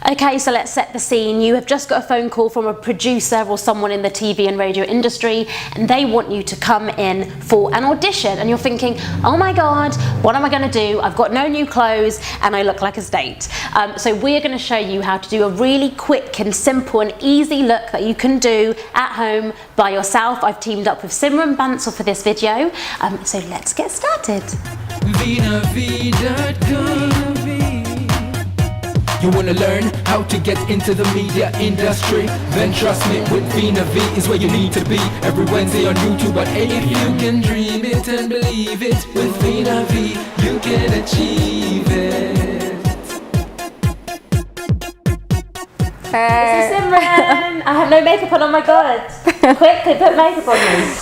Okay, so let's set the scene. You have just got a phone call from a producer or someone in the TV and radio industry, and they want you to come in for an audition. And you're thinking, oh my God, what am I gonna do? I've got no new clothes and I look like a state. So we're gonna show you how to do a really quick and simple and easy look that you can do at home by yourself. I've teamed up with Simran Bansal for this video. So let's get started. Veena V.com. You wanna learn how to get into the media industry? Then trust me, with Veena V is where you need to be. Every Wednesday on YouTube at 8. If you can dream it and believe it, with Veena V you can achieve it. This is Simran. I have no makeup on, oh my God. Quickly put makeup on me.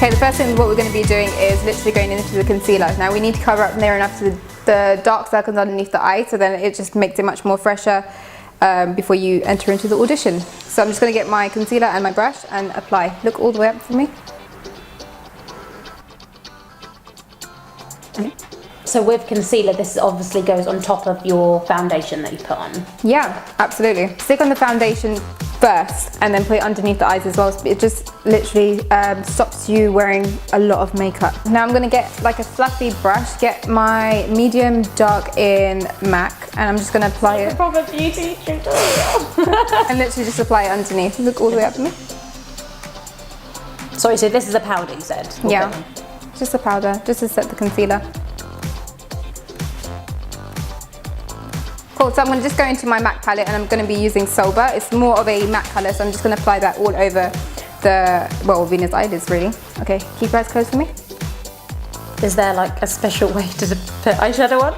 Okay, the first thing what we're going to be doing is literally going into the concealer. Now we need to cover up near enough to the dark circles underneath the eye, so then it just makes it much more fresher before you enter into the audition. So I'm just going to get my concealer and my brush and apply. Look all the way up for me. So with concealer, this obviously goes on top of your foundation that you put on. Yeah, absolutely. Stick on the foundation first and then put it underneath the eyes as well. It just literally stops you wearing a lot of makeup. Now I'm going to get like a fluffy brush, get my medium dark in MAC, and I'm just going to apply it. Proper beauty tutorial. And literally just apply it underneath. Look all the way up for me. Sorry, so this is a powder you said? Yeah, just a powder, just to set the concealer. Cool, so I'm going to just go into my MAC palette and I'm going to be using Sober. It's more of a matte colour, so I'm just going to apply that all over the, well, Veena's eyelids really. Okay, keep your eyes closed for me. Is there like a special way to put eyeshadow on?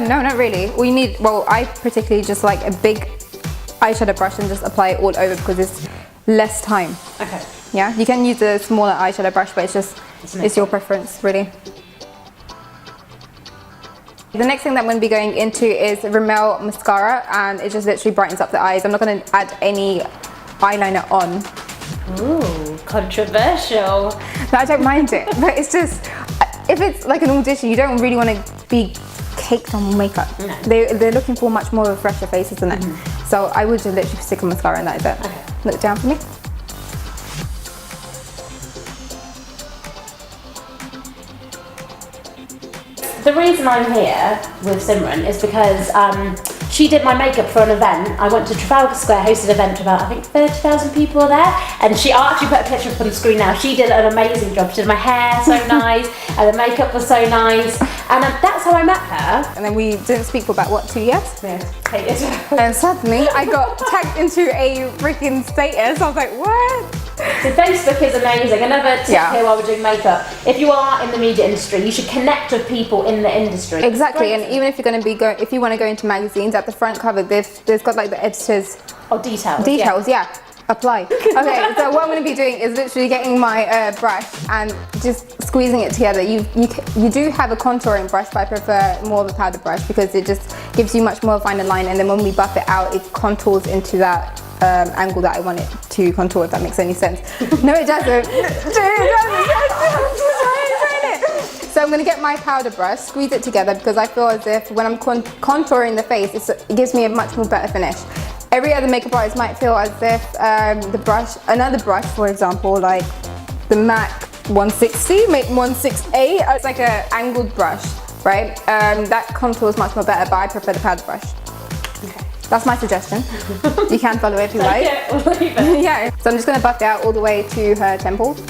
No, not really. All you need, well, I particularly just like a big eyeshadow brush and just apply it all over because it's less time. Okay. Yeah, you can use a smaller eyeshadow brush, but it's your preference really. The next thing that I'm going to be going into is Rimmel mascara, and it just literally brightens up the eyes. I'm not going to add any eyeliner on. Ooh, controversial. No, I don't mind it, but it's just, if it's like an audition, you don't really want to be caked on makeup. No. They're looking for much more of a fresher face, isn't it? So I would just literally stick a mascara and that is it. Okay. Look down for me. The reason I'm here with Simran is because she did my makeup for an event. I went to Trafalgar Square, hosted an event to about, I think 30,000 people were there, and she actually put a picture up on the screen now. She did an amazing job. She did my hair so nice, and the makeup was so nice, and that's how I met her. And then we didn't speak for about, what, 2 years? Yeah, hated. And suddenly I got tagged into a freaking status. I was like, what? So Facebook is amazing. Another tip here while we're doing makeup, if you are in the media industry, you should connect with people in the industry. Exactly, and even if you're going to be if you want to go into magazines, at the front cover there's got like the editors. Oh, details. Details, yeah. Apply. Okay, so what I'm going to be doing is literally getting my brush and just squeezing it together. You do have a contouring brush, but I prefer more of a powder brush because it just gives you much more finer line, and then when we buff it out, it contours into that angle that I want it to contour, if that makes any sense. No, it doesn't. So I'm going to get my powder brush, squeeze it together, because I feel as if when I'm contouring the face, it gives me a much more better finish. Every other makeup artist might feel as if another brush, for example, like the MAC 160, MAC 168, it's like an angled brush, right? That contours much more better, but I prefer the powder brush. Okay. That's my suggestion. You can follow it if you like. Yeah. So I'm just going to buff it out all the way to her temples.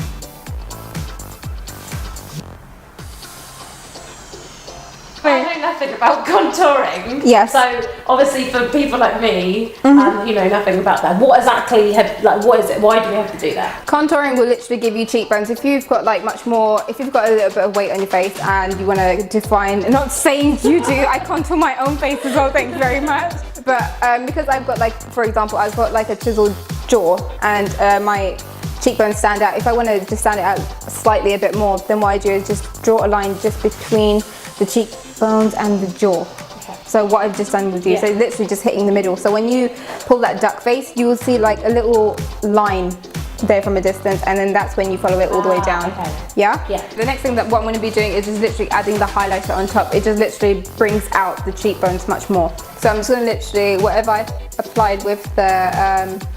I know nothing about contouring. Yes. So obviously for people like me, who know nothing about that, what exactly what is it? Why do we have to do that? Contouring will literally give you cheekbones. If you've got like if you've got a little bit of weight on your face and you want to define, not saying you do, I contour my own face as well, thank you very much. But because I've got, like, for example, I've got like a chiseled jaw, and my cheekbones stand out. If I want to just stand it out slightly a bit more, then what I do is just draw a line just between the cheekbones and the jaw. So what I've just done with you, so literally just hitting the middle. So when you pull that duck face, you will see like a little line there from a distance, and then that's when you follow it all the way down. Yeah? The next thing that what I'm going to be doing is just literally adding the highlighter on top. It just literally brings out the cheekbones much more. So I'm just going to literally, whatever I applied with the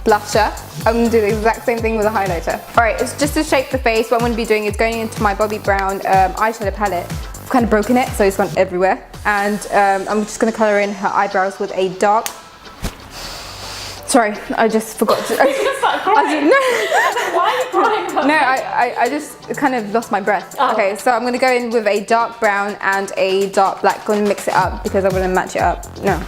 blusher, I'm going to do the exact same thing with the highlighter. Alright, it's just to shape the face. What I'm going to be doing is going into my Bobbi Brown eyeshadow palette. I've kind of broken it, so it's gone everywhere. And I'm just going to colour in her eyebrows with a dark. Sorry, I just forgot to. I just kind of lost my breath. Oh. Okay, so I'm going to go in with a dark brown and a dark black. Going to mix it up because I want to match it up. No,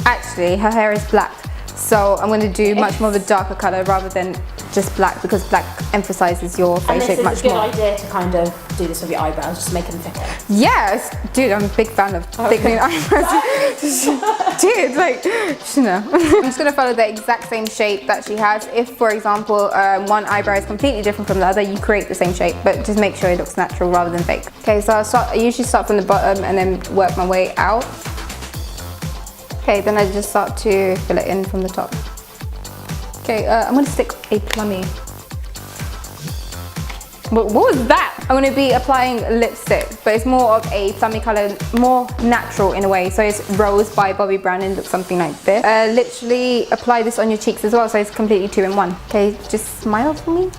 actually, her hair is black, so I'm going to do much more of a darker color rather than just black, because black emphasizes your face shape much more. And this is a good idea to kind of do this with your eyebrows, just to make them thicker. Yes, dude, I'm a big fan of thickening eyebrows. Dude, like, you know. I'm just gonna follow the exact same shape that she has. If, for example, one eyebrow is completely different from the other, you create the same shape, but just make sure it looks natural rather than fake. Okay, so I usually start from the bottom and then work my way out. Okay, then I just start to fill it in from the top. Okay, I'm gonna stick a plummy. What was that? I'm gonna be applying lipstick, but it's more of a plummy color, more natural in a way. So it's Rose by Bobbi Brown and looks something like this. Literally apply this on your cheeks as well, so it's completely 2 in 1. Okay, just smile for me.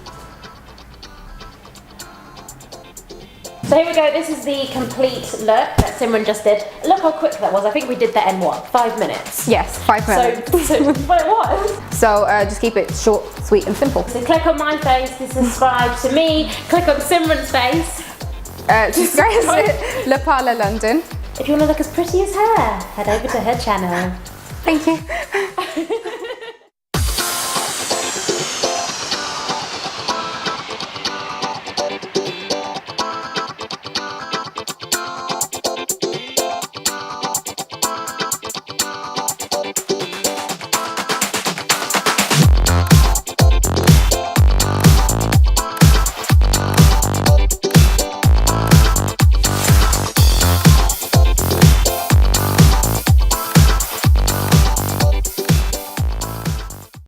So here we go, this is the complete look that Simran just did. Look how quick that was. I think we did that in what, 5 minutes? Yes, 5 minutes. So well, it was. So just keep it short, sweet and simple. So click on my face to subscribe to me. Click on Simran's face. Subscribe to La Parla London. If you want to look as pretty as her, head over to her channel. Thank you.